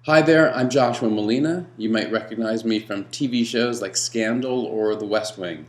Hi there, I'm Joshua Molina. You might recognize me from TV shows like Scandal or The West Wing.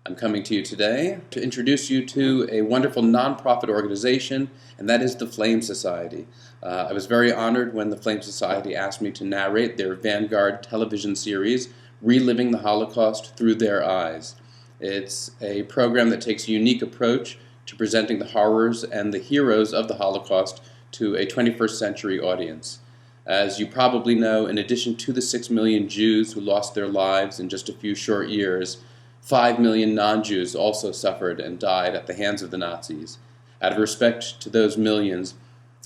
I'm coming to you today to introduce you to a wonderful nonprofit organization, and that is the Flame Society. I was very honored when the Flame Society asked me to narrate their Vanguard television series, Reliving the Holocaust Through Their Eyes. It's a program that takes a unique approach to presenting the horrors and the heroes of the Holocaust to a 21st century audience. As you probably know, in addition to the 6 million Jews who lost their lives in just a few short years, 5 million non-Jews also suffered and died at the hands of the Nazis. Out of respect to those millions,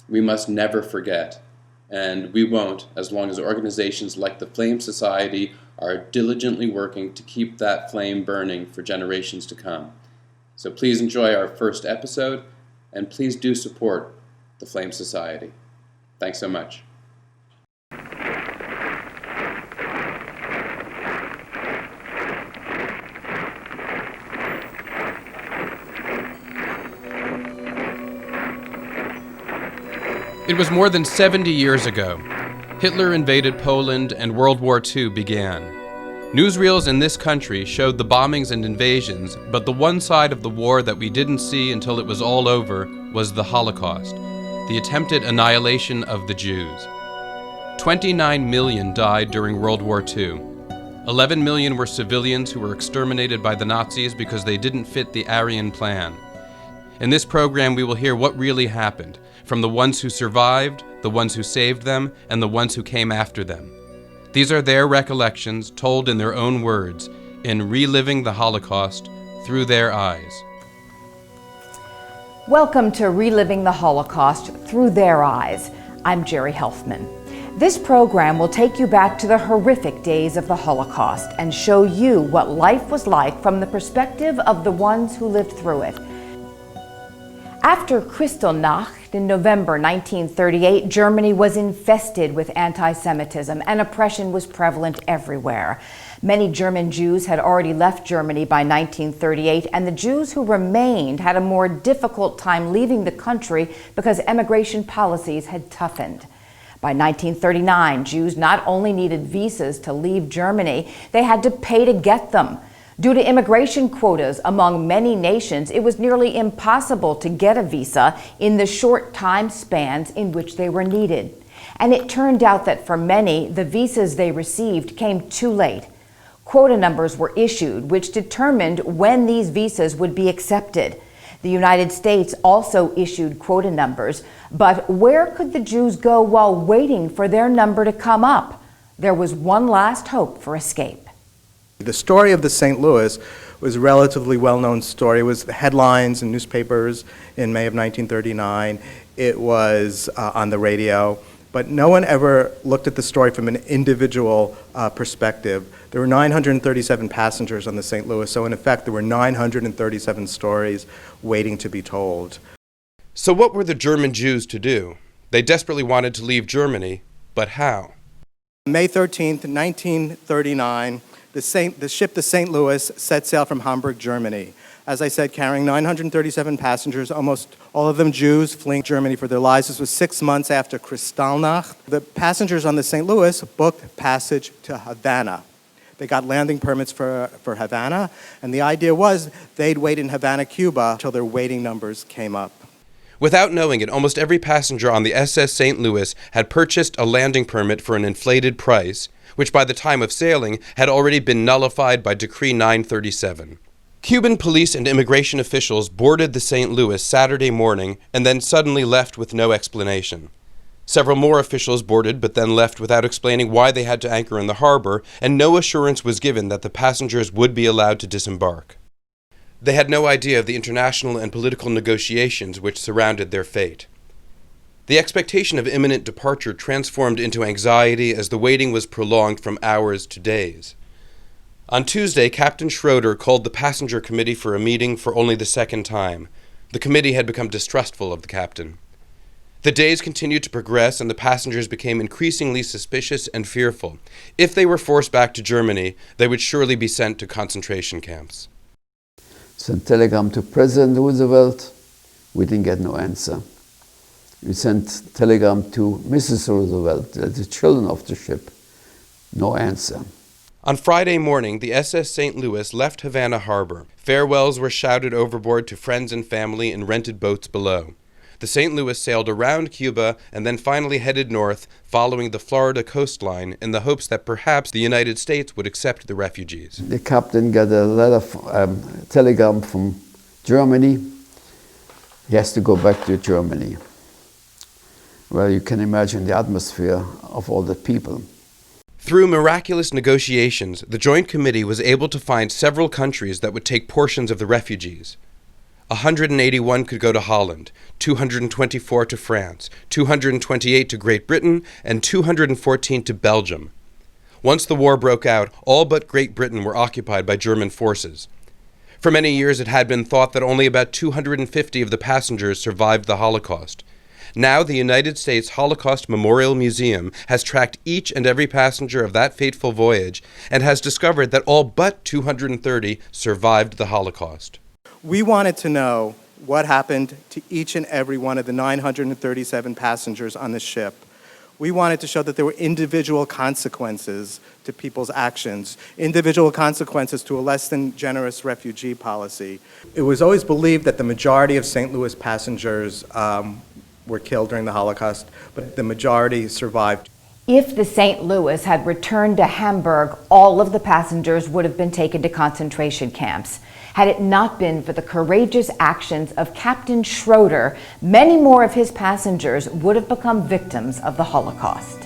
we must never forget, and we won't as long as organizations like the Flame Society are diligently working to keep that flame burning for generations to come. So please enjoy our first episode, and please do support the Flame Society. Thanks so much. It was more than 70 years ago. Hitler invaded Poland and World War II began. Newsreels in this country showed the bombings and invasions, but the one side of the war that we didn't see until it was all over was the Holocaust, the attempted annihilation of the Jews. 29 million died during World War II. 11 million were civilians who were exterminated by the Nazis because they didn't fit the Aryan plan. In this program, we will hear what really happened, from the ones who survived, the ones who saved them, and the ones who came after them. These are their recollections, told in their own words, in Reliving the Holocaust Through Their Eyes. Welcome to Reliving the Holocaust Through Their Eyes. I'm Jerry Helfman. This program will take you back to the horrific days of the Holocaust and show you what life was like from the perspective of the ones who lived through it. After Kristallnacht in November 1938, Germany was infested with anti-Semitism and oppression was prevalent everywhere. Many German Jews had already left Germany by 1938, and the Jews who remained had a more difficult time leaving the country because emigration policies had toughened. By 1939, Jews not only needed visas to leave Germany, they had to pay to get them. Due to immigration quotas among many nations, it was nearly impossible to get a visa in the short time spans in which they were needed. And it turned out that for many, the visas they received came too late. Quota numbers were issued, which determined when these visas would be accepted. The United States also issued quota numbers, but where could the Jews go while waiting for their number to come up? There was one last hope for escape. The story of the St. Louis was a relatively well-known story. It was headlines in newspapers in May of 1939. It was on the radio, but no one ever looked at the story from an individual perspective. There were 937 passengers on the St. Louis, so in effect there were 937 stories waiting to be told. So what were the German Jews to do? They desperately wanted to leave Germany, but how? May 13th, 1939, the ship, the St. Louis, set sail from Hamburg, Germany. As I said, carrying 937 passengers, almost all of them Jews fleeing Germany for their lives. This was 6 months after Kristallnacht. The passengers on the St. Louis booked passage to Havana. They got landing permits for Havana, and the idea was they'd wait in Havana, Cuba, until their waiting numbers came up. Without knowing it, almost every passenger on the SS St. Louis had purchased a landing permit for an inflated price, which by the time of sailing had already been nullified by Decree 937. Cuban police and immigration officials boarded the St. Louis Saturday morning and then suddenly left with no explanation. Several more officials boarded but then left without explaining why they had to anchor in the harbor, and no assurance was given that the passengers would be allowed to disembark. They had no idea of the international and political negotiations which surrounded their fate. The expectation of imminent departure transformed into anxiety as the waiting was prolonged from hours to days. On Tuesday, Captain Schroeder called the passenger committee for a meeting for only the second time. The committee had become distrustful of the captain. The days continued to progress, and the passengers became increasingly suspicious and fearful. If they were forced back to Germany, they would surely be sent to concentration camps. Sent telegram to President Roosevelt. We didn't get no answer. We sent telegram to Mrs. Roosevelt, the children of the ship. No answer. On Friday morning, the SS St. Louis left Havana Harbor. Farewells were shouted overboard to friends and family in rented boats below. The St. Louis sailed around Cuba and then finally headed north, following the Florida coastline in the hopes that perhaps the United States would accept the refugees. The captain got a letter, telegram from Germany. He has to go back to Germany. Well, you can imagine the atmosphere of all the people. Through miraculous negotiations, the Joint Committee was able to find several countries that would take portions of the refugees. 181 could go to Holland, 224 to France, 228 to Great Britain, and 214 to Belgium. Once the war broke out, all but Great Britain were occupied by German forces. For many years it had been thought that only about 250 of the passengers survived the Holocaust. Now the United States Holocaust Memorial Museum has tracked each and every passenger of that fateful voyage and has discovered that all but 230 survived the Holocaust. We wanted to know what happened to each and every one of the 937 passengers on the ship. We wanted to show that there were individual consequences to people's actions, individual consequences to a less than generous refugee policy. It was always believed that the majority of St. Louis passengers were killed during the Holocaust, but the majority survived. If the St. Louis had returned to Hamburg, all of the passengers would have been taken to concentration camps. Had it not been for the courageous actions of Captain Schroeder, many more of his passengers would have become victims of the Holocaust.